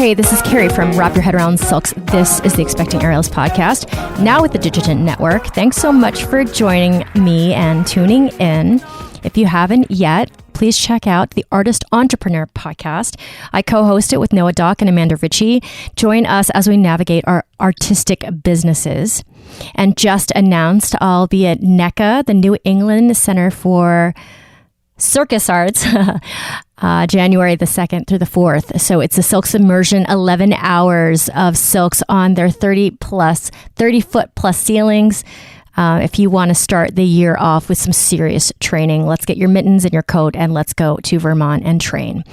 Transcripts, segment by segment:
Hey, this is Carrie from Wrap Your Head Around Silks. This is the Expecting Ariels podcast, now with the Digitant Network. Thanks so much for joining me and tuning in. If you haven't yet, please check out the Artist Entrepreneur podcast. I co-host it with Noah Dock and Amanda Ritchie. Join us as we navigate our artistic businesses. And just announced, I'll be at NECA, the New England Center for Circus Arts, January the 2nd through the 4th. So it's a silks immersion, 11 hours of silks on their 30-foot plus ceilings. If you want to start the year off with some serious training, let's get your mittens and your coat and let's go to Vermont and train.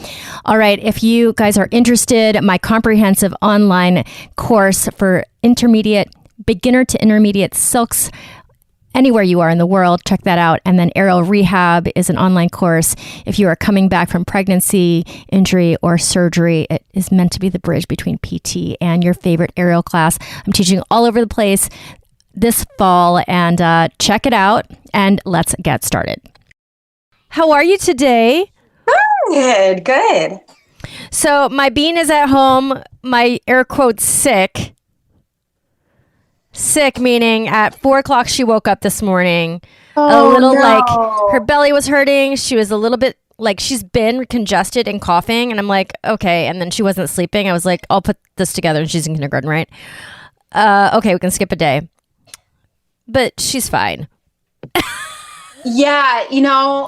All right. If you guys are interested, my comprehensive online course for beginner to intermediate silks, anywhere you are in the world, check that out. And then Aerial Rehab is an online course. If you are coming back from pregnancy, injury, or surgery, it is meant to be the bridge between PT and your favorite aerial class. I'm teaching all over the place this fall, and check it out, and let's get started. How are you today? Good. So my bean is at home, my air quotes sick. Sick meaning at 4 o'clock she woke up this morning. Like her belly was hurting. She was a little bit like she's been congested and coughing. And I'm like, okay. And then she wasn't sleeping. I was like, I'll put this together. And she's in kindergarten, right? Okay, we can skip a day. But she's fine. Yeah,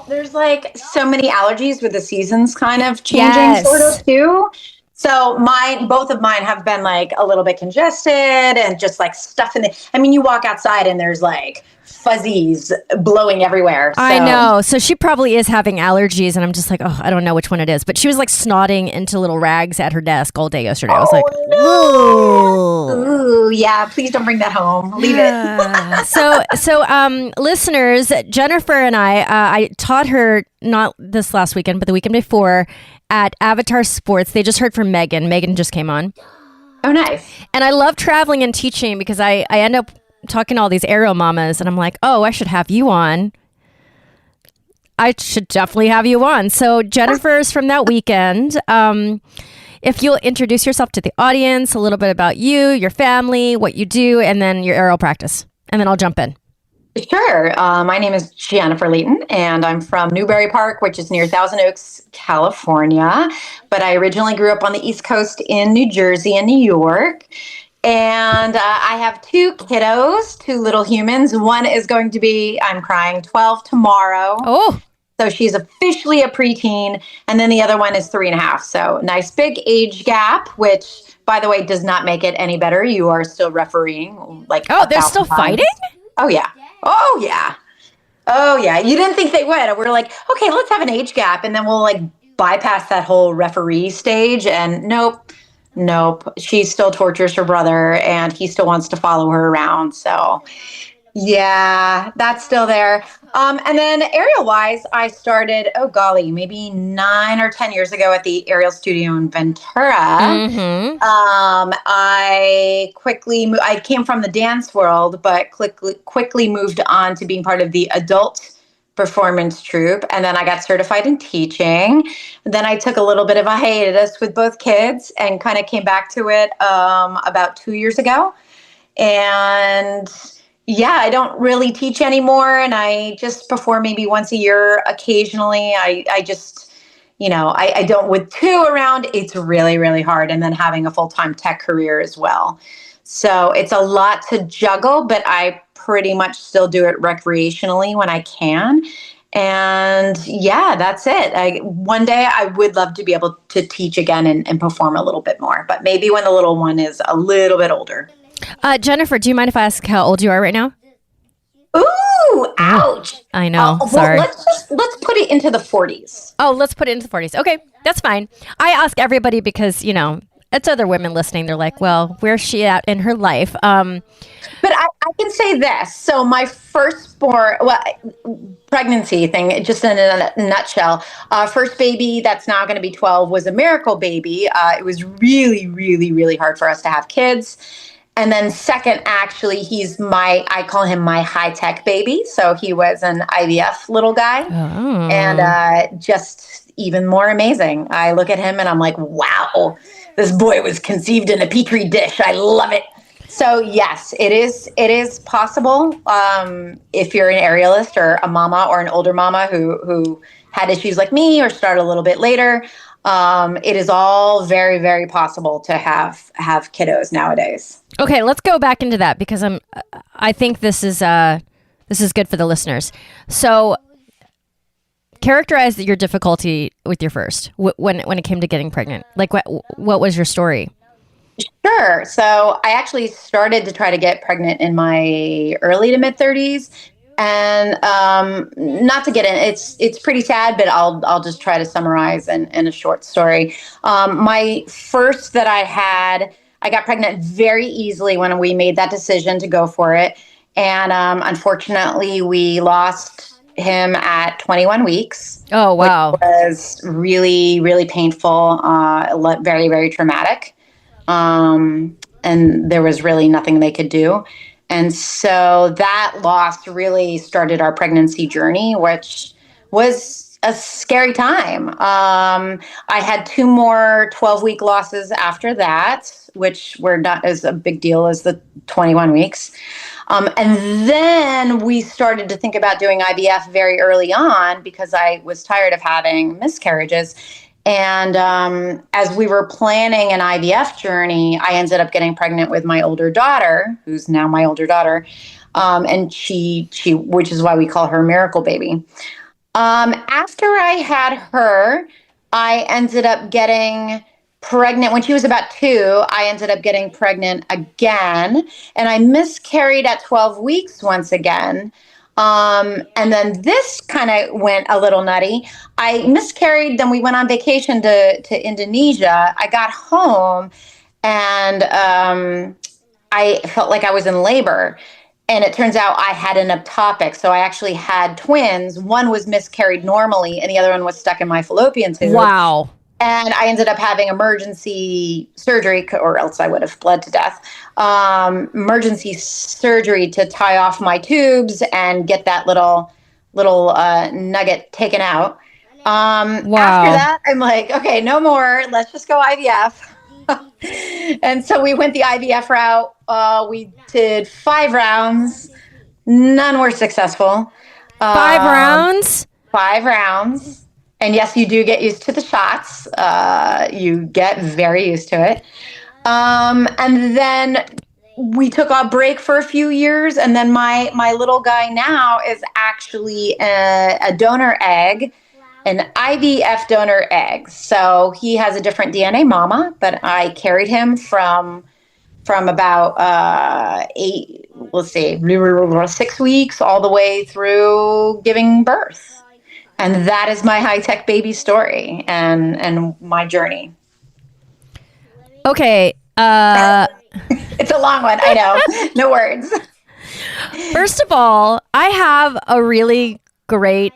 there's like so many allergies with the seasons kind of changing sort of too. So both of mine have been like a little bit congested and just like stuff you walk outside and there's like fuzzies blowing everywhere. So. I know. So she probably is having allergies and I'm just like, oh, I don't know which one it is. But she was like snotting into little rags at her desk all day yesterday. I was like, Ooh, yeah, please don't bring that home. Leave it. So listeners, Jennifer and I taught her not this last weekend, but the weekend before at Avatar Sports. They just heard from Megan. Megan just came on. Oh, nice. And I love traveling and teaching because I end up talking to all these aerial mamas and I'm like, oh, I should have you on. I should definitely have you on. So Jennifer's from that weekend. If you'll introduce yourself to the audience, a little bit about you, your family, what you do, and then your aerial practice. And then I'll jump in. Sure. My name is Jennifer Layton, and I'm from Newbury Park, which is near Thousand Oaks, California. But I originally grew up on the East Coast in New Jersey and New York. And I have two kiddos, two little humans. One is going to be, I'm crying, 12 tomorrow. Oh. So she's officially a preteen. And then the other one is 3.5. So nice big age gap, which, by the way, does not make it any better. You are still refereeing. They're still fighting? Oh, yeah. Oh, yeah. Oh, yeah. You didn't think they would. We're like, okay, let's have an age gap. And then we'll like bypass that whole referee stage. And nope. She still tortures her brother and he still wants to follow her around. So yeah, that's still there. And then aerial wise, I started, maybe 9 or 10 years ago at the Aerial Studio in Ventura. Mm-hmm. I came from the dance world, but quickly moved on to being part of the adult performance troupe. And then I got certified in teaching. Then I took a little bit of a hiatus with both kids and kind of came back to it about 2 years ago. And yeah, I don't really teach anymore. And I just perform maybe once a year occasionally. I just, I don't, with 2 around, it's really, really hard. And then having a full-time tech career as well. So it's a lot to juggle, but I pretty much still do it recreationally when I can. And yeah, that's it. One day I would love to be able to teach again and perform a little bit more, but maybe when the little one is a little bit older. Jennifer, do you mind if I ask how old you are right now? Ooh, ouch. I know. Sorry. Let's put it into the 40s. Oh, let's put it into the 40s. Okay, that's fine. I ask everybody because, it's other women listening. They're like, well, where's she at in her life? But I can say this. So my firstborn, pregnancy thing, just in a nutshell, first baby that's now going to be 12 was a miracle baby. It was really, really, really hard for us to have kids. And then second, actually, I call him my high-tech baby. So he was an IVF little guy. Oh. And just even more amazing. I look at him and I'm like, wow. this boy was conceived in a petri dish. I love it. So yes, it is possible. If you're an aerialist or a mama or an older mama who had issues like me or started a little bit later, it is all very, very possible to have kiddos nowadays. Okay, let's go back into that because I think this is good for the listeners. So, characterize your difficulty with your first when it came to getting pregnant. Like, what was your story? Sure. So I actually started to try to get pregnant in my early to mid 30s, and not to get in, it's pretty sad, but I'll just try to summarize in a short story. My first that I got pregnant very easily when we made that decision to go for it, and unfortunately, we lost him at 21 weeks. Oh wow! Which was really, really painful, very, very traumatic. And there was really nothing they could do. And so that loss really started our pregnancy journey, which was a scary time. I had 2 more 12-week losses after that, which were not as a big deal as the 21 weeks. And then we started to think about doing IVF very early on because I was tired of having miscarriages. And as we were planning an IVF journey, I ended up getting pregnant with my older daughter, who's now my older daughter, and she, which is why we call her Miracle Baby. After I had her, I ended up getting pregnant when she was about 2. I ended up getting pregnant again, and I miscarried at 12 weeks once again. And then this kind of went a little nutty. I miscarried, then we went on vacation to Indonesia. I got home and I felt like I was in labor. And it turns out I had an ectopic. So I actually had twins. One was miscarried normally and the other one was stuck in my fallopian tube. Wow. And I ended up having emergency surgery, or else I would have bled to death. Emergency surgery to tie off my tubes and get that little nugget taken out. Wow. After that, I'm like, okay, no more. Let's just go IVF. And so we went the IVF route. We did 5 rounds. None were successful. 5 rounds? 5 rounds. And yes, you do get used to the shots. You get very used to it. And then we took a break for a few years. And then my little guy now is actually a donor egg, an IVF donor egg. So he has a different DNA mama, but I carried him from about 6 weeks all the way through giving birth. And that is my high-tech baby story and my journey. Okay. It's a long one, I know. No words. First of all, I have a really great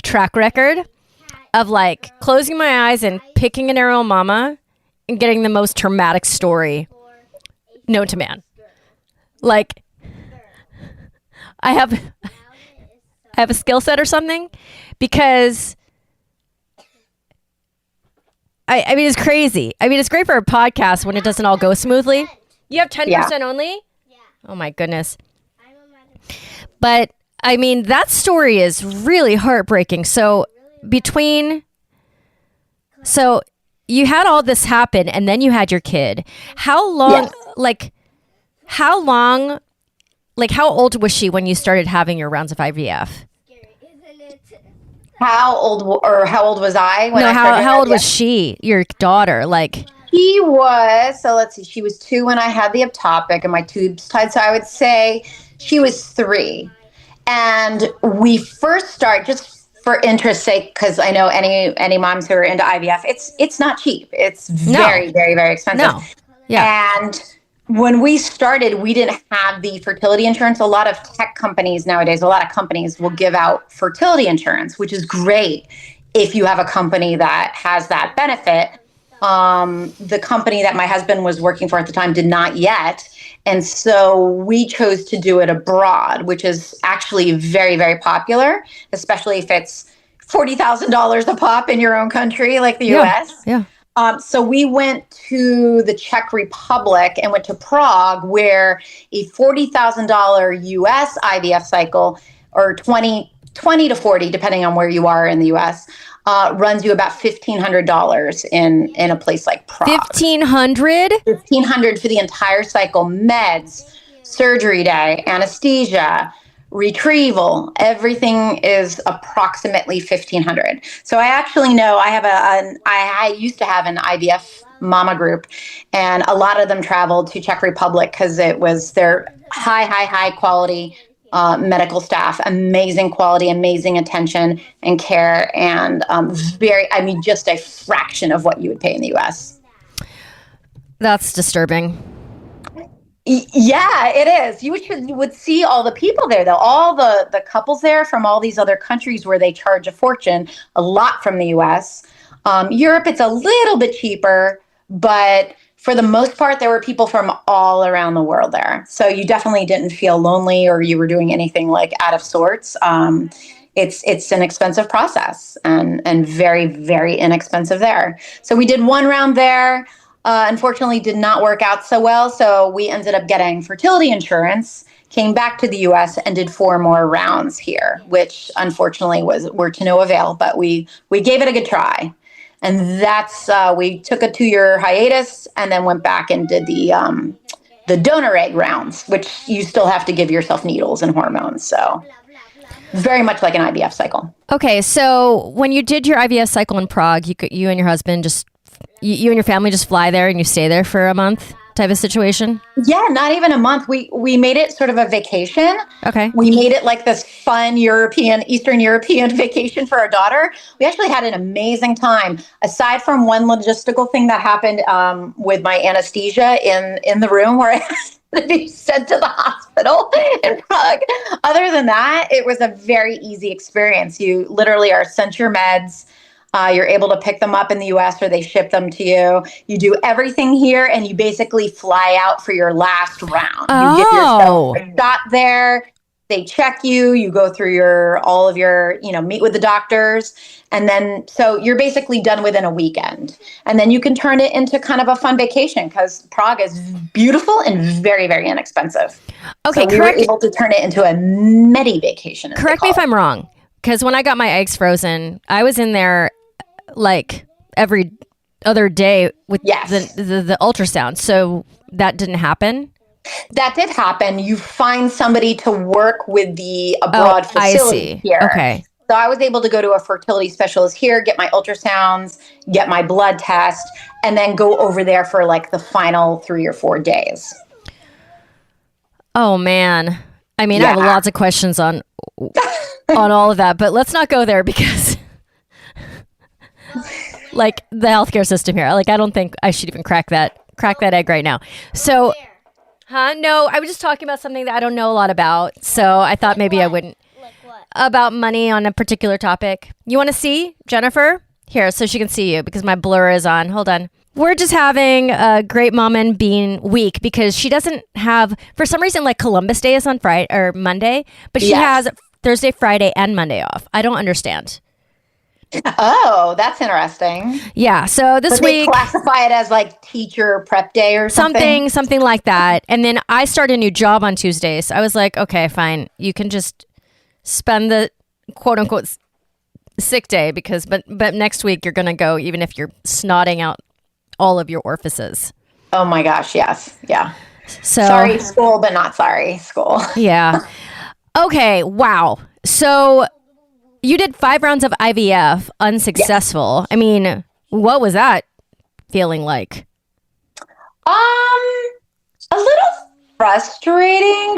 track record of like closing my eyes and picking an aerial mama and getting the most traumatic story known to man. Like, I have a skill set or something. Because I mean, it's crazy. I mean, it's great for a podcast when it doesn't all go smoothly. You have 10% only? Yeah. Oh my goodness. But I mean, that story is really heartbreaking. So you had all this happen and then you had your kid. How long, how old was she when you started having your rounds of IVF? How old was I when how old was she, your daughter? Like, she was, so let's see, she was 2 when I had the ectopic and my tubes tied. So I would say she was 3. And we first start, just for interest's sake, because I know any moms who are into IVF, it's not cheap. It's very, very, very expensive. No. Yeah. And when we started, we didn't have the fertility insurance. A lot of tech companies nowadays, a lot of companies will give out fertility insurance, which is great if you have a company that has that benefit. The company that my husband was working for at the time did not yet. And so we chose to do it abroad, which is actually very, very popular, especially if it's $40,000 a pop in your own country, like the US. Yeah. So we went to the Czech Republic and went to Prague, where a $40,000 US IVF cycle, or 20 to 40, depending on where you are in the US, runs you about $1,500 in a place like Prague. 1,500? $1,500 for the entire cycle, meds, surgery day, anesthesia, retrieval, everything is approximately $1,500. So I actually know I used to have an IVF mama group, and a lot of them traveled to Czech Republic because it was their high quality medical staff, amazing quality, amazing attention and care, and just a fraction of what you would pay in the US. That's disturbing. Yeah, it is. You would see all the people there, though, all the couples there from all these other countries where they charge a fortune, a lot from the US. Europe, it's a little bit cheaper, but for the most part, there were people from all around the world there. So you definitely didn't feel lonely or you were doing anything like out of sorts. It's an expensive process and very, very inexpensive there. So we did one round there. Unfortunately, did not work out so well. So we ended up getting fertility insurance, came back to the US and did 4 more rounds here, which unfortunately were to no avail, but we gave it a good try. And that's, we took a 2-year hiatus and then went back and did the donor egg rounds, which you still have to give yourself needles and hormones. So very much like an IVF cycle. Okay. So when you did your IVF cycle in Prague, you and your husband you and your family just fly there and you stay there for a month type of situation? Yeah, not even a month. We made it sort of a vacation. Okay. We made it like this fun Eastern European vacation for our daughter. We actually had an amazing time. Aside from one logistical thing that happened with my anesthesia in the room where I had to be sent to the hospital in Prague. Other than that, it was a very easy experience. You literally are sent your meds. You're able to pick them up in the US or they ship them to you. You do everything here and you basically fly out for your last round. You get yourself a shot there. They check you. You go through all of your, meet with the doctors. And then, so you're basically done within a weekend. And then you can turn it into kind of a fun vacation because Prague is beautiful and very, very inexpensive. Okay, so we were able to turn it into a medi vacation. Correct me if I'm wrong. Because when I got my eggs frozen, I was in there like every other day with the ultrasound. So that didn't happen? That did happen. You find somebody to work with the abroad facility here. Okay. So I was able to go to a fertility specialist here, get my ultrasounds, get my blood test, and then go over there for like the final 3 or 4 days. Oh man. I mean, I have lots of questions on all of that, but let's not go there because like the healthcare system here. Like, I don't think I should even crack that egg right now. So, no, I was just talking about something that I don't know a lot about. So I thought maybe I wouldn't. About money on a particular topic. You want to see Jennifer? Here, so she can see you because my blur is on. Hold on. We're just having a great mom and bean week because she doesn't have, for some reason, like Columbus Day is on Friday or Monday, but she has Thursday, Friday, and Monday off. I don't understand. Oh, that's interesting. Yeah. So this week, they classify it as like teacher prep day or something. Something like that. And then I start a new job on Tuesday. So I was like, okay, fine. You can just spend the quote unquote sick day but next week you're going to go even if you're snotting out all of your orifices. Oh my gosh. Yes. Yeah. So sorry school, but not sorry school. Yeah. Okay. Wow. So you did 5 rounds of IVF, unsuccessful. Yes. I mean, what was that feeling like? A little frustrating.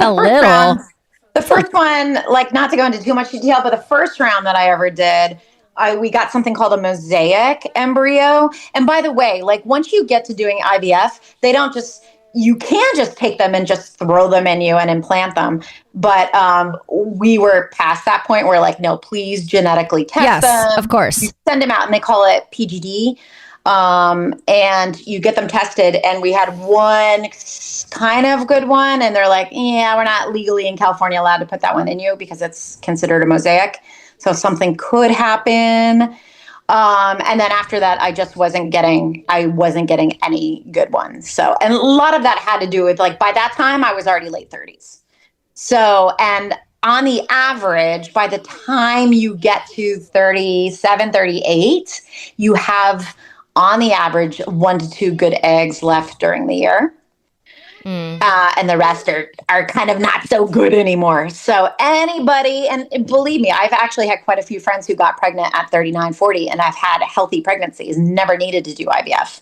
The first one, like, not to go into too much detail, but the first round that I ever did, we got something called a mosaic embryo. And by the way, like, once you get to doing IVF, you can just take them and just throw them in you and implant them. But we were past that point where like, no, please genetically test them. Yes, of course. You send them out and they call it PGD. And you get them tested. And we had one kind of good one. And they're like, yeah, we're not legally in California allowed to put that one in you because it's considered a mosaic. So something could happen. And then after that, I just wasn't getting any good ones. So, and a lot of that had to do with like, by that time I was already late 30s. So, and on the average, by the time you get to 37, 38, you have on the average 1 to 2 good eggs left during the year. And the rest are kind of not so good anymore. So anybody, and believe me, I've actually had quite a few friends who got pregnant at 39, 40, and I've had healthy pregnancies, never needed to do IVF.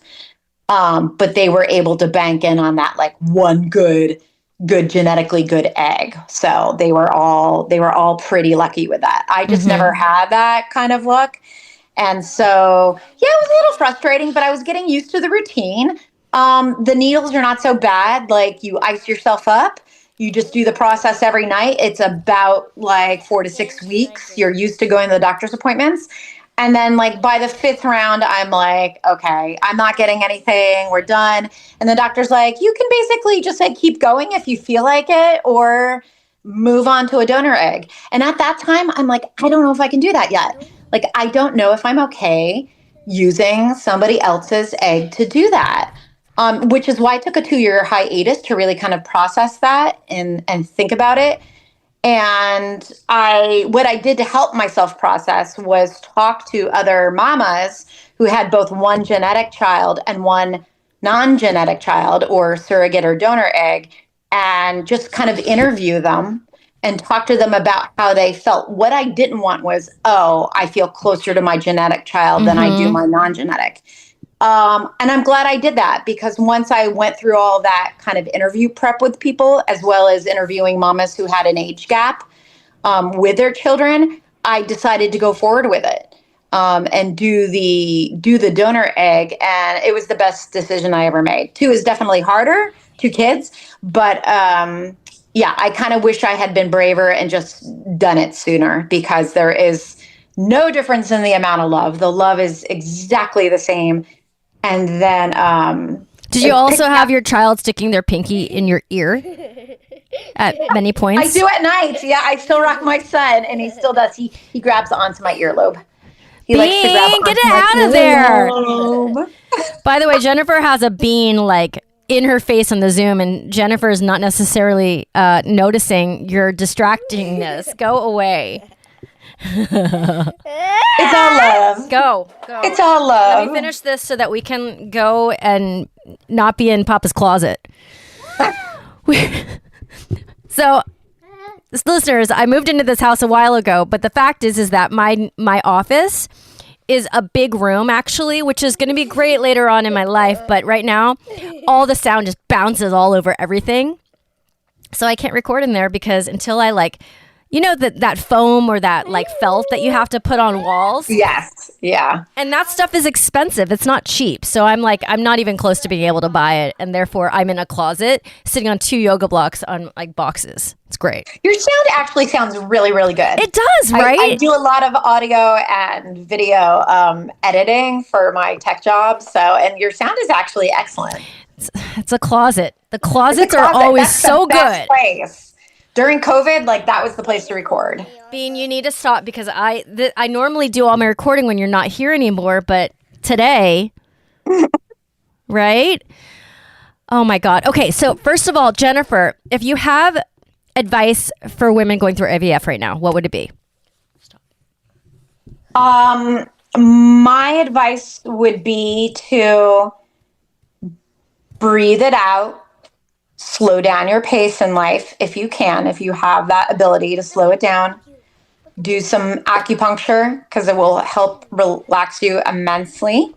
But they were able to bank in on that like one good genetically good egg. So they were all pretty lucky with that. I just never had that kind of luck. And so, yeah, it was a little frustrating, but I was getting used to the routine. The needles are not so bad. Like you ice yourself up. You just do the process every night. It's about like 4 to 6 weeks. You're used to going to the doctor's appointments. And then like by the 5th round, I'm like, okay, I'm not getting anything. We're done. And the doctor's like, you can basically just like keep going if you feel like it or move on to a donor egg. And at that time, I'm like, I don't know if I can do that yet. Like, I don't know if I'm okay using somebody else's egg to do that. Which is why I took a 2-year hiatus to really kind of process that and think about it. And what I did to help myself process was talk to other mamas who had both one genetic child and one non-genetic child or surrogate or donor egg, and just kind of interview them and talk to them about how they felt. What I didn't want was, oh, I feel closer to my genetic child than I do my non-genetic. And I'm glad I did that, because once I went through all that kind of interview prep with people, as well as interviewing mamas who had an age gap with their children, I decided to go forward with it and do the donor egg. And it was the best decision I ever made. 2 is definitely harder, 2 kids. But yeah, I kind of wish I had been braver and just done it sooner, because there is no difference in the amount of love. The love is exactly the same. And then, did you also have your child sticking their pinky in your ear at many points? I do at night. Yeah, I still rock my son, and he still does. He grabs onto my earlobe. He likes to grab Get it out of there. By the way, Jennifer has a bean like in her face on the Zoom, and Jennifer is not necessarily noticing your distractingness. Go away. It's all love. Go. It's all love. Let me finish this so that we can go and not be in Papa's closet. So, listeners, I moved into this house a while ago, but the fact is that my office is a big room, actually, which is going to be great later on in my life. But right now, all the sound just bounces all over everything. So I can't record in there, because until I like... You know, that foam or that like felt that you have to put on walls? Yes. Yeah. And that stuff is expensive. It's not cheap. So I'm not even close to being able to buy it. And therefore I'm in a closet sitting on 2 yoga blocks on like boxes. It's great. Your sound actually sounds really, really good. It does, right? I do a lot of audio and video editing for my tech job. And your sound is actually excellent. It's a closet. The closets are always so good. Place. During COVID, like that was the place to record. Bean, you need to stop, because I normally do all my recording when you're not here anymore, but today, right? Oh my God. Okay, so first of all, Jennifer, if you have advice for women going through IVF right now, what would it be? My advice would be to breathe it out. Slow down your pace in life if you can, if you have that ability to slow it down. Do some acupuncture, because it will help relax you immensely.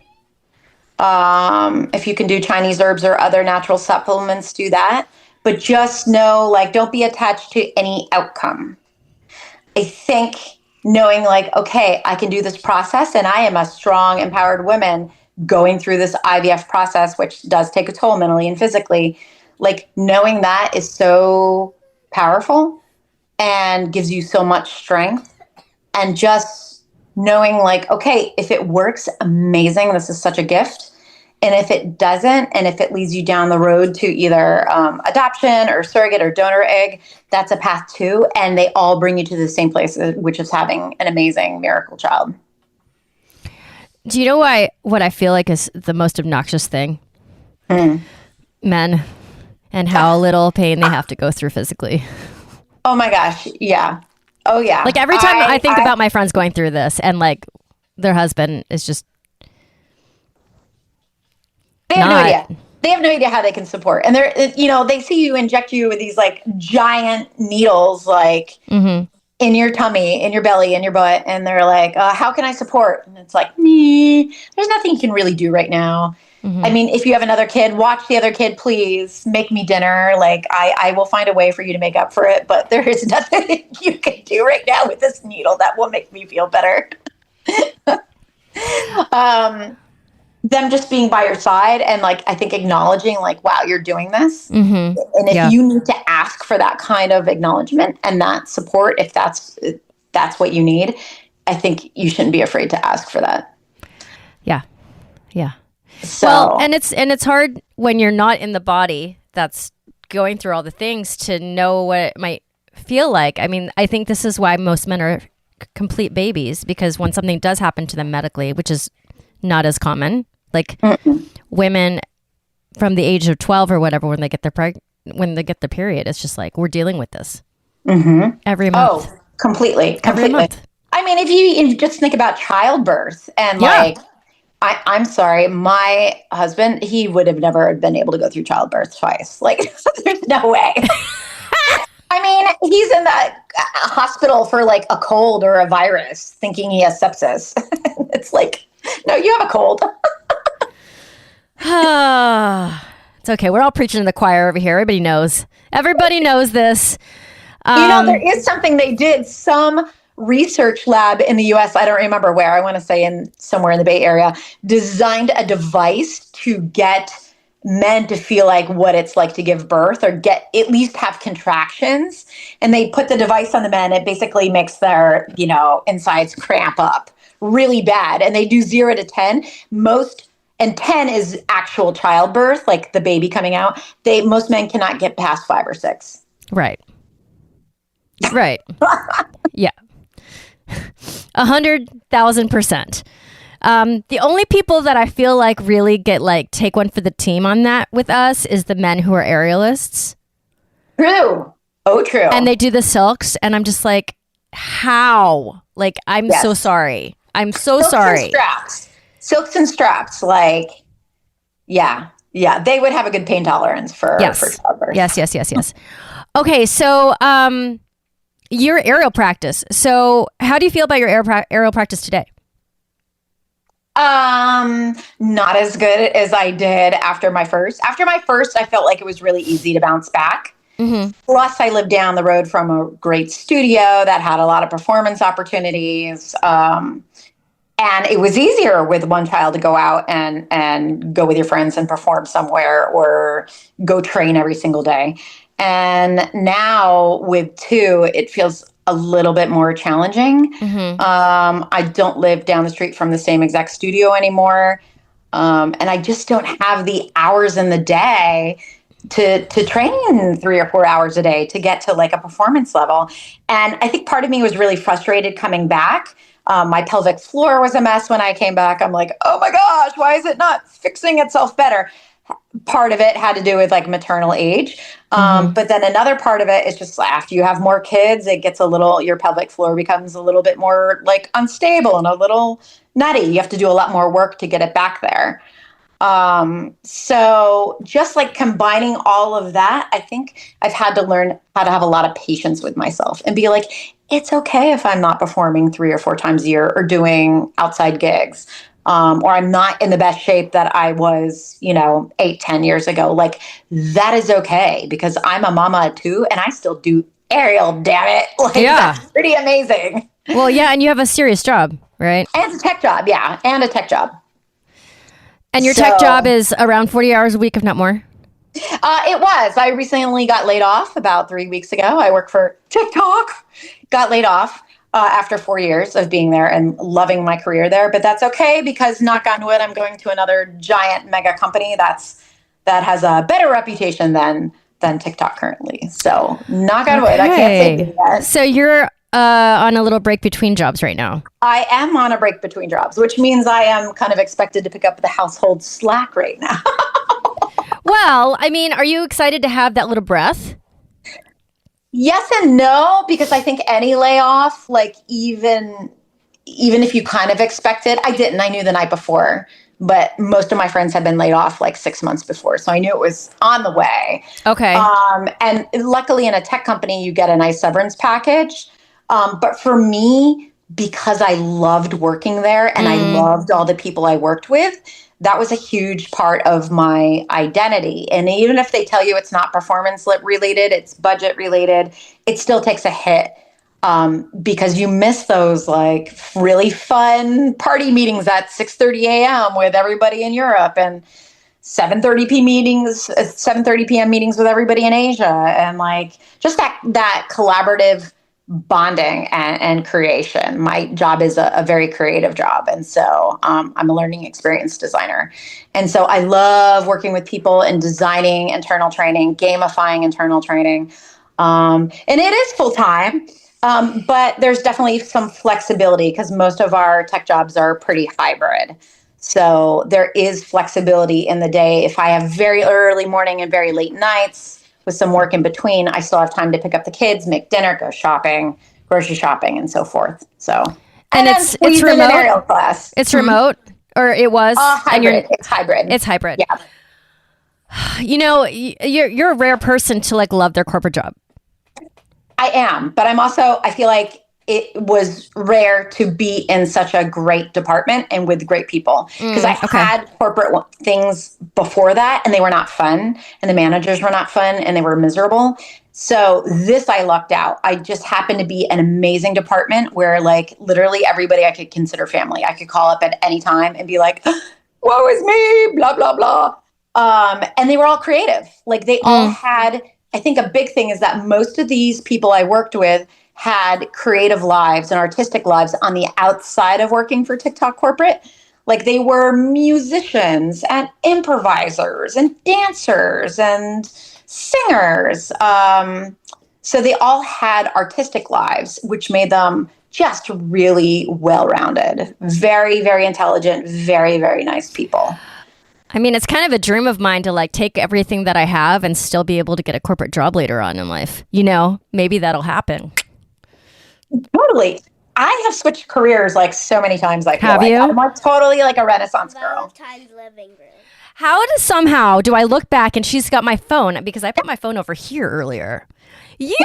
If you can do Chinese herbs or other natural supplements, do that. But just know, like, don't be attached to any outcome. I think knowing like, okay, I can do this process, and I am a strong, empowered woman going through this IVF process, which does take a toll mentally and physically. Like, knowing that is so powerful and gives you so much strength. And just knowing like, okay, if it works, amazing. This is such a gift. And if it doesn't, and if it leads you down the road to either adoption or surrogate or donor egg, that's a path too. And they all bring you to the same place, which is having an amazing miracle child. Do you know what I feel like is the most obnoxious thing? Men and how little pain they have to go through physically. Oh my gosh. Yeah. Oh yeah. Like every time I think about my friends going through this and like their husband is just they have no idea. They have no idea how they can support. And they're, they see you inject you with these like giant needles, like in your tummy, in your belly, in your butt. And they're like, how can I support? And it's like, there's nothing you can really do right now. I mean, if you have another kid, watch the other kid, please make me dinner. Like I will find a way for you to make up for it, but there is nothing you can do right now with this needle that will make me feel better. Them just being by your side and like, I think acknowledging like, wow, you're doing this. And if you need to ask for that kind of acknowledgement and that support, if that's what you need, I think you shouldn't be afraid to ask for that. Yeah. Yeah. So, well, and it's hard when you're not in the body that's going through all the things to know what it might feel like. I mean, I think this is why most men are complete babies, because when something does happen to them medically, which is not as common, like women from the age of 12 or whatever, when they get their period, it's just like, we're dealing with this every month. Oh, completely. Every month. I mean, if you just think about childbirth and like, I'm sorry, my husband, he would have never been able to go through childbirth twice. Like, there's no way. I mean, he's in the hospital for like a cold or a virus thinking he has sepsis. It's like, no, you have a cold. It's okay. We're all preaching to the choir over here. Everybody knows. Everybody knows this. There is something they did. Some research lab in the US, I don't remember where, I want to say somewhere in the Bay Area, designed a device to get men to feel like what it's like to give birth or at least have contractions. And they put the device on the men. It basically makes their, insides cramp up really bad. And they do 0 to 10. And 10 is actual childbirth, like the baby coming out. Most men cannot get past 5 or 6. Right. Right. Yeah. 100,000%. The only people that I feel like really get like take one for the team on that with us is the men who are aerialists. True. Oh, true. And they do the silks, and I'm just like, how? Like, I'm so sorry. I'm so sorry. Silks and straps, like, yeah, they would have a good pain tolerance for childbirth. Yes. Okay, so your aerial practice. So how do you feel about your aerial practice today? Not as good as I did after my first. After my first, I felt like it was really easy to bounce back. Plus, I lived down the road from a great studio that had a lot of performance opportunities. And it was easier with one child to go out and go with your friends and perform somewhere or go train every single day. And now with 2, it feels a little bit more challenging. I don't live down the street from the same exact studio anymore. And I just don't have the hours in the day to train 3 or 4 hours a day to get to like a performance level. And I think part of me was really frustrated coming back. My pelvic floor was a mess when I came back. I'm like, oh my gosh, why is it not fixing itself better? Part of it had to do with like maternal age. But then another part of it is just after you have more kids, it gets your pelvic floor becomes a little bit more like unstable and a little nutty. You have to do a lot more work to get it back there. So just like combining all of that, I think I've had to learn how to have a lot of patience with myself and be like, it's okay if I'm not performing 3 or 4 times a year or doing outside gigs. Or I'm not in the best shape that I was, 8, 10 years ago. Like, that is okay because I'm a mama too, and I still do aerial, damn it. Like, that's pretty amazing. Well, yeah, and you have a serious job, right? And it's a tech job, yeah, and a tech job. And your tech job is around 40 hours a week, if not more? It was. I recently got laid off about 3 weeks ago. I work for TikTok, got laid off. After 4 years of being there and loving my career there. But that's okay because, knock on wood, I'm going to another giant mega company that has a better reputation than TikTok currently. So knock on wood, I can't say that. So you're on a little break between jobs right now? I am on a break between jobs, which means I am kind of expected to pick up the household slack right now. Well, I mean, are you excited to have that little breath? Yes and no, because I think any layoff, like even if you kind of expect it, I didn't. I knew the night before, but most of my friends had been laid off like 6 months before, so I knew it was on the way. Okay. And luckily, in a tech company, you get a nice severance package. But for me, because I loved working there and I loved all the people I worked with, that was a huge part of my identity. And even if they tell you it's not performance related, it's budget related, it still takes a hit because you miss those like really fun party meetings at 6:30 a.m. with everybody in Europe and 7:30 p.m. meetings with everybody in Asia, and like just that collaborative bonding and creation. My job is a very creative job. And so I'm a learning experience designer. And so I love working with people and designing internal training, gamifying internal training. And it is full time, but there's definitely some flexibility because most of our tech jobs are pretty hybrid. So there is flexibility in the day. If I have very early morning and very late nights, with some work in between, I still have time to pick up the kids, make dinner, go shopping, grocery shopping, and so forth. So, and it's remote. An aerial class. It's remote, or it was hybrid. It's hybrid. It's hybrid. Yeah. You know, you're a rare person to like love their corporate job. I am, but I feel like it was rare to be in such a great department and with great people because I had corporate things before that and they were not fun and the managers were not fun and they were miserable. So this I lucked out. I just happened to be an amazing department where like literally everybody I could consider family. I could call up at any time and be like, woe is me, blah, blah, blah. And they were all creative. Like they all had, I think a big thing is that most of these people I worked with had creative lives and artistic lives on the outside of working for TikTok corporate. Like they were musicians and improvisers and dancers and singers. So they all had artistic lives, which made them just really well-rounded, very, very intelligent, very, very nice people. I mean, it's kind of a dream of mine to like take everything that I have and still be able to get a corporate job later on in life. You know, maybe that'll happen. Totally. I have switched careers like so many times. I feel have like you? I'm like totally like a Renaissance girl. How do I look back and she's got my phone because I put my phone over here earlier.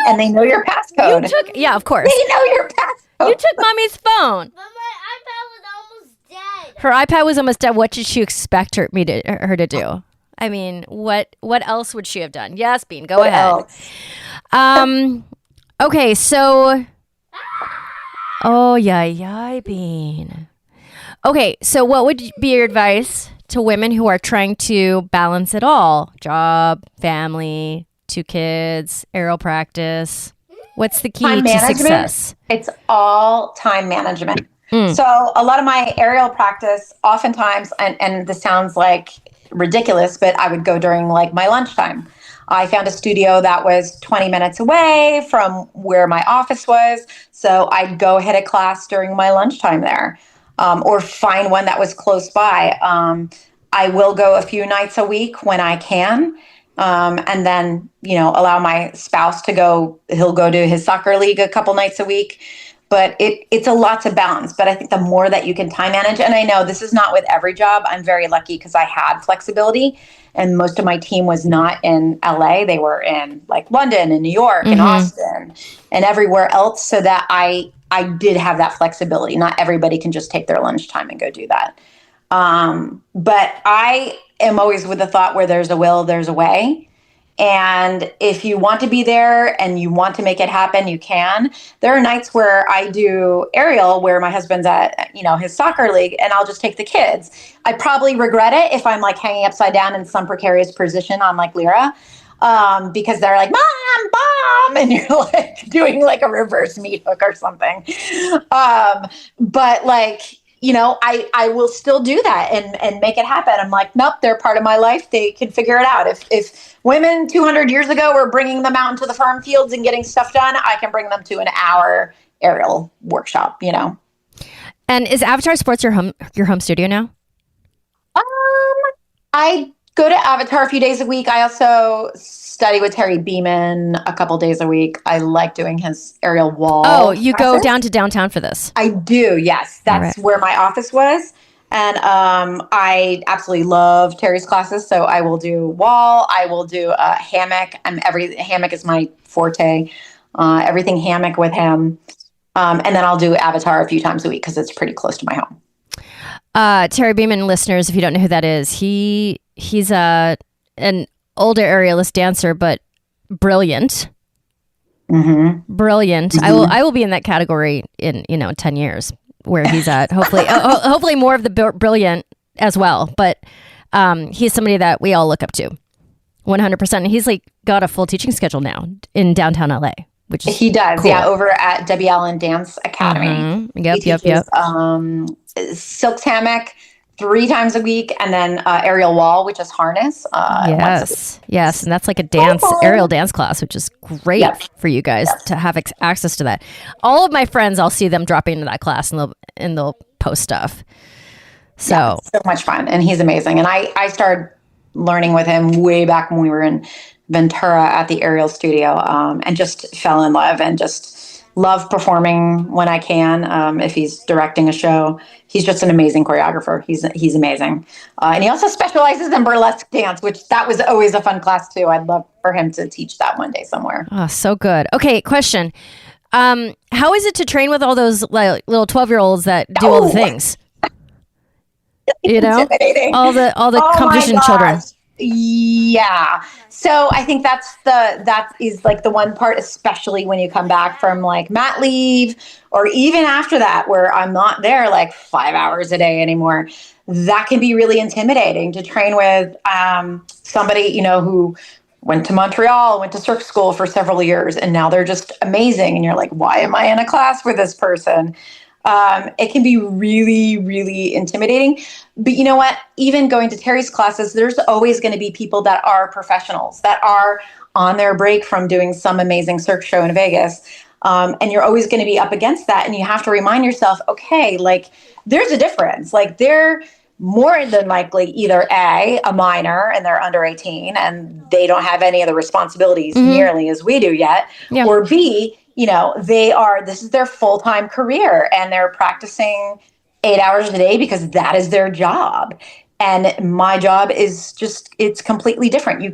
And they know your passcode. Yeah, of course. They know your passcode. You took mommy's phone. But my iPad was almost dead. Her iPad was almost dead. What did she expect her to do? I mean, what else would she have done? Yes, Bean, go ahead. Okay, so. Oh, yeah, Bean. Okay, so what would be your advice to women who are trying to balance it all? Job, family, 2 kids, aerial practice. What's the key to success? It's all time management. So a lot of my aerial practice, oftentimes, and this sounds like ridiculous, but I would go during like my lunchtime. I found a studio that was 20 minutes away from where my office was. So I'd go hit a class during my lunchtime there, or find one that was close by. I will go a few nights a week when I can. And then, allow my spouse to go. He'll go to his soccer league a couple nights a week. But it's a lot to balance. But I think the more that you can time manage, and I know this is not with every job. I'm very lucky because I had flexibility. And most of my team was not in LA. They were in like London and New York and Austin and everywhere else. So that I did have that flexibility. Not everybody can just take their lunchtime and go do that. But I am always with the thought where there's a will, there's a way. And if you want to be there and you want to make it happen, you can. There are nights where I do aerial where my husband's at, his soccer league, and I'll just take the kids. I probably regret it if I'm like hanging upside down in some precarious position on like Lyra, because they're like, Mom, and you're like doing like a reverse meat hook or something. But like, I will still do that and make it happen. I'm like, nope, they're part of my life. They can figure it out. If women 200 years ago were bringing them out into the farm fields and getting stuff done, I can bring them to an hour aerial workshop, And is Avatar Sports your home studio now? I go to Avatar a few days a week. I also study with Terry Beeman a couple days a week. I like doing his aerial wall. Oh, you classes. go down to downtown for this? I do, yes. That's where my office was. And I absolutely love Terry's classes. So I will do wall. I will do hammock. Hammock is my forte. Everything hammock with him. And then I'll do Avatar a few times a week because it's pretty close to my home. Terry Beeman, listeners, if you don't know who that is, he's an older aerialist dancer, but brilliant. Mm-hmm. Brilliant. Mm-hmm. I will be in that category in 10 years where he's at. Hopefully, hopefully more of the brilliant as well. But he's somebody that we all look up to, 100%. And he's like got a full teaching schedule now in downtown LA. Which is he does, cool. Yeah, over at W. Allen Dance Academy. Mm-hmm. Yep. Silk hammock 3 times a week, and then aerial wall, which is harness. Yes, and that's like a aerial dance class, which is great for you guys to have access to that. All of my friends, I'll see them dropping into that class, and they'll post stuff. So much fun, and he's amazing. And I started learning with him way back when we were in Ventura at the aerial studio, and just fell in love and just love performing when I can. If he's directing a show, he's just an amazing choreographer. He's amazing. And he also specializes in burlesque dance, which that was always a fun class too. I'd love for him to teach that one day somewhere. Oh, so good. Okay. Question. How is it to train with all those little 12-year-olds that do all the things? All the competition children. Yeah. So I think that is like the one part, especially when you come back from like mat leave or even after that, where I'm not there like 5 hours a day anymore. That can be really intimidating to train with somebody, who went to Montreal, went to circ school for several years, and now they're just amazing. And you're like, why am I in a class with this person? It can be really, really intimidating. But you know what? Even going to Terry's classes, there's always going to be people that are professionals, that are on their break from doing some amazing circ show in Vegas. And you're always going to be up against that. And you have to remind yourself, okay, like there's a difference. Like they're more than likely either A, a minor and they're under 18 and they don't have any of the responsibilities nearly as we do yet, or B, this is their full-time career and they're practicing 8 hours a day because that is their job. And my job is it's completely different. You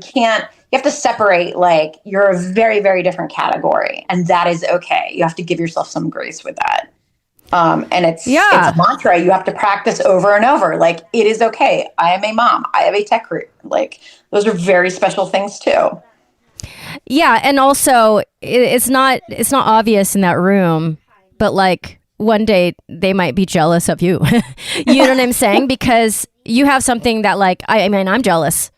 have to separate, like you're a very, very different category, and that is okay. You have to give yourself some grace with that. And it's a mantra you have to practice over and over. Like, it is okay. I am a mom. I have a tech career. Like, those are very special things too. Yeah. And also it's not obvious in that room, but like one day they might be jealous of you. You know what I'm saying? Because you have something that like, I'm jealous.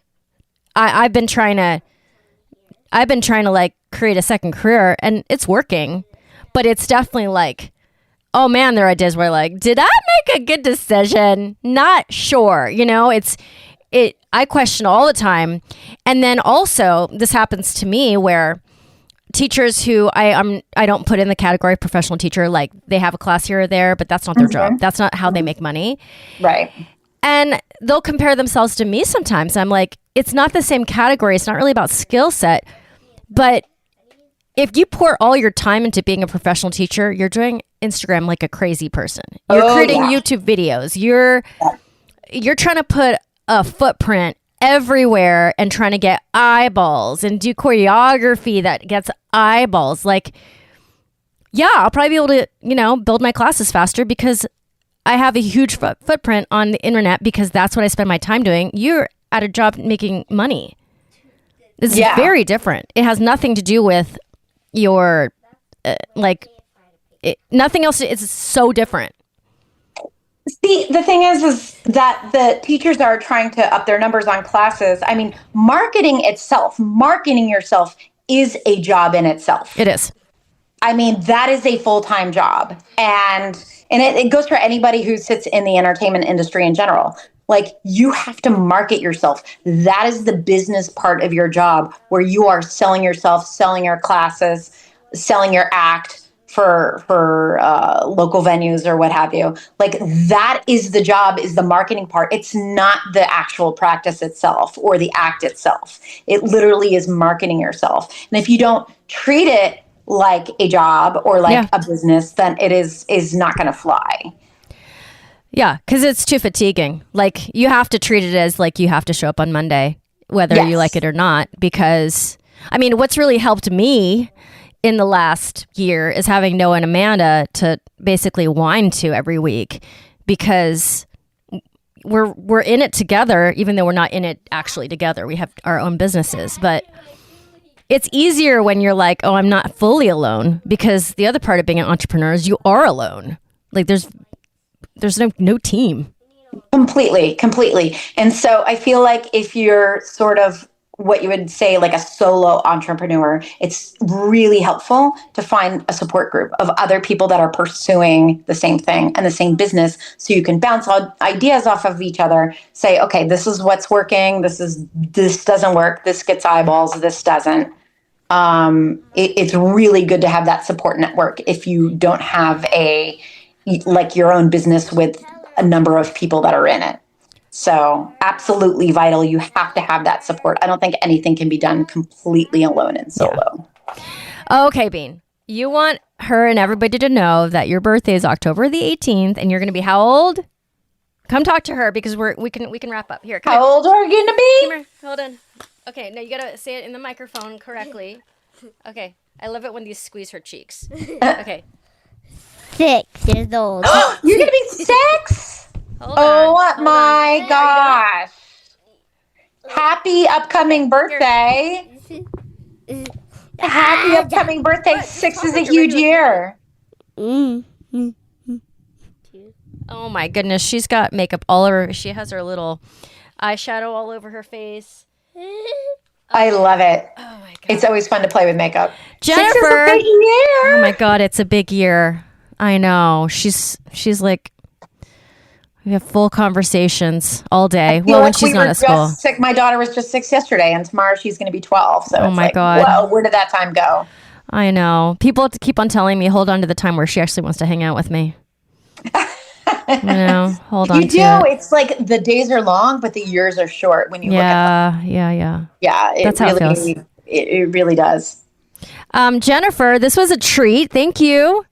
I've been trying to like create a second career and it's working, but it's definitely like, oh man, there are days where like, did I make a good decision? Not sure. I question all the time. And then also this happens to me where teachers who I don't put in the category of professional teacher, like they have a class here or there, but that's not their job. That's not how they make money. Right. And they'll compare themselves to me sometimes. I'm like, it's not the same category. It's not really about skill set. But if you pour all your time into being a professional teacher, you're doing Instagram like a crazy person. You're creating YouTube videos. You're trying to put a footprint everywhere and trying to get eyeballs and do choreography that gets eyeballs. Like, yeah, I'll probably be able to, build my classes faster because I have a huge footprint on the internet because that's what I spend my time doing. You're at a job making money. This is very different. It has nothing to do with your, nothing else. It's so different. See, the thing is that the teachers are trying to up their numbers on classes. I mean, marketing yourself is a job in itself. It is. I mean, that is a full-time job. And it goes for anybody who sits in the entertainment industry in general. Like, you have to market yourself. That is the business part of your job, where you are selling yourself, selling your classes, selling your act for local venues or what have you. Like that is the job, is the marketing part. It's not the actual practice itself or the act itself. It literally is marketing yourself. And if you don't treat it like a job or like a business, then it is not going to fly. Yeah, because it's too fatiguing. Like you have to treat it as like you have to show up on Monday, whether you like it or not. Because I mean, what's really helped me in the last year is having Noah and Amanda to basically whine to every week, because we're in it together, even though we're not in it actually together. We have our own businesses, but it's easier when you're like, oh, I'm not fully alone, because the other part of being an entrepreneur is you are alone. Like there's no team. Completely. And so I feel like if you're sort of what you would say like a solo entrepreneur, it's really helpful to find a support group of other people that are pursuing the same thing and the same business, so you can bounce ideas off of each other, say, okay, this is what's working, this doesn't work, this gets eyeballs, this doesn't. It's really good to have that support network if you don't have your own business with a number of people that are in it. So absolutely vital. You have to have that support. I don't think anything can be done completely alone and solo. Yeah. Okay, Bean. You want her and everybody to know that your birthday is October the 18th, and you're going to be how old? Come talk to her, because we can wrap up. Here, come How old are you going to be? Come here. Hold on. Okay, no, you got to say it in the microphone correctly. Okay. I love it when you squeeze her cheeks. Okay. 6 years old. You're going to be 6? Hold my gosh. Happy upcoming birthday. Happy upcoming birthday. 6 is a huge year. Oh my goodness. She's got makeup all over. She has her little eyeshadow all over her face. I love it. Oh my God. It's always fun to play with makeup. Jennifer. 6 is a big year. Oh my God. It's a big year. I know. She's like, we have full conversations all day. Well, when she's not at school. Sick. My daughter was just 6 yesterday, and tomorrow she's going to be 12. So it's my God. Whoa, where did that time go? I know. People have to keep on telling me, hold on to the time where she actually wants to hang out with me. Hold on. You do. It's like the days are long, but the years are short when you look at them. Yeah. That's how it feels. It really does. Jennifer, this was a treat. Thank you.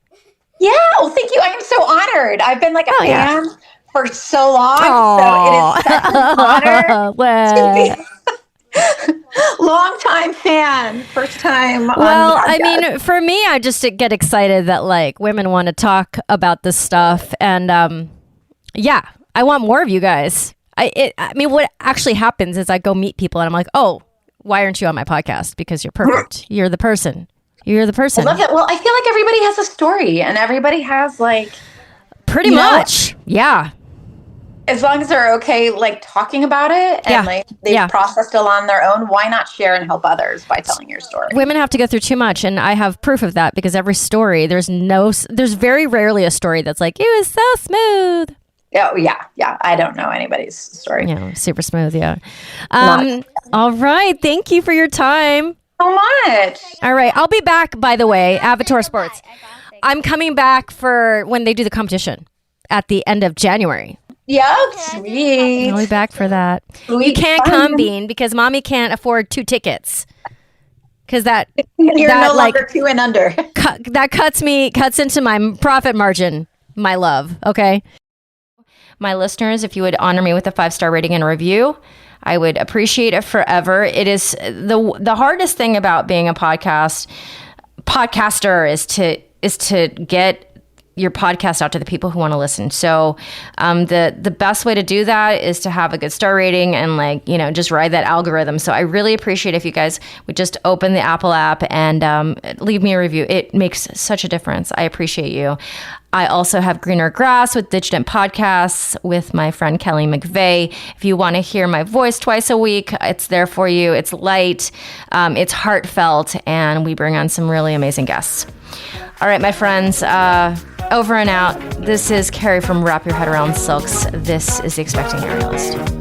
Yeah. Well, thank you. I am so honored. I've been like a fan for so long. Aww. So it is such an honor to be long-time fan, first time. Well, I mean, for me, I just get excited that like women want to talk about this stuff, and I want more of you guys. I mean, what actually happens is I go meet people, and I'm like, oh, why aren't you on my podcast? Because you're perfect. You're the person. You're the person. I love it. Well, I feel like everybody has a story, and everybody has like pretty much, yeah. As long as they're okay, like talking about it and like they've processed it on their own, why not share and help others by telling your story? Women have to go through too much, and I have proof of that, because every story, there's very rarely a story that's like, it was so smooth. Oh, yeah. I don't know anybody's story. Yeah, super smooth, yeah. All right. Thank you for your time. So much. All right. I'll be back, by the way, Avatar Sports. I'm coming back for when they do the competition at the end of January. Yeah, sweet. I'll be back for that. Sweet. You can't come, Bean, because mommy can't afford 2 tickets. Because you're no longer 2 and under. That cuts into my profit margin, my love. Okay. My listeners, if you would honor me with a 5-star rating and review, I would appreciate it forever. It is the hardest thing about being a podcaster is to get your podcast out to the people who want to listen. So the best way to do that is to have a good star rating and just ride that algorithm. So I really appreciate if you guys would just open the Apple app and leave me a review. It makes such a difference. I appreciate you. I also have Greener Grass with Digitant Podcasts with my friend Kelly McVeigh. If you want to hear my voice twice a week, it's there for you. It's light, it's heartfelt, and we bring on some really amazing guests. All right, my friends, over and out. This is Carrie from Wrap Your Head Around Silks. This is The Expecting Aerialist.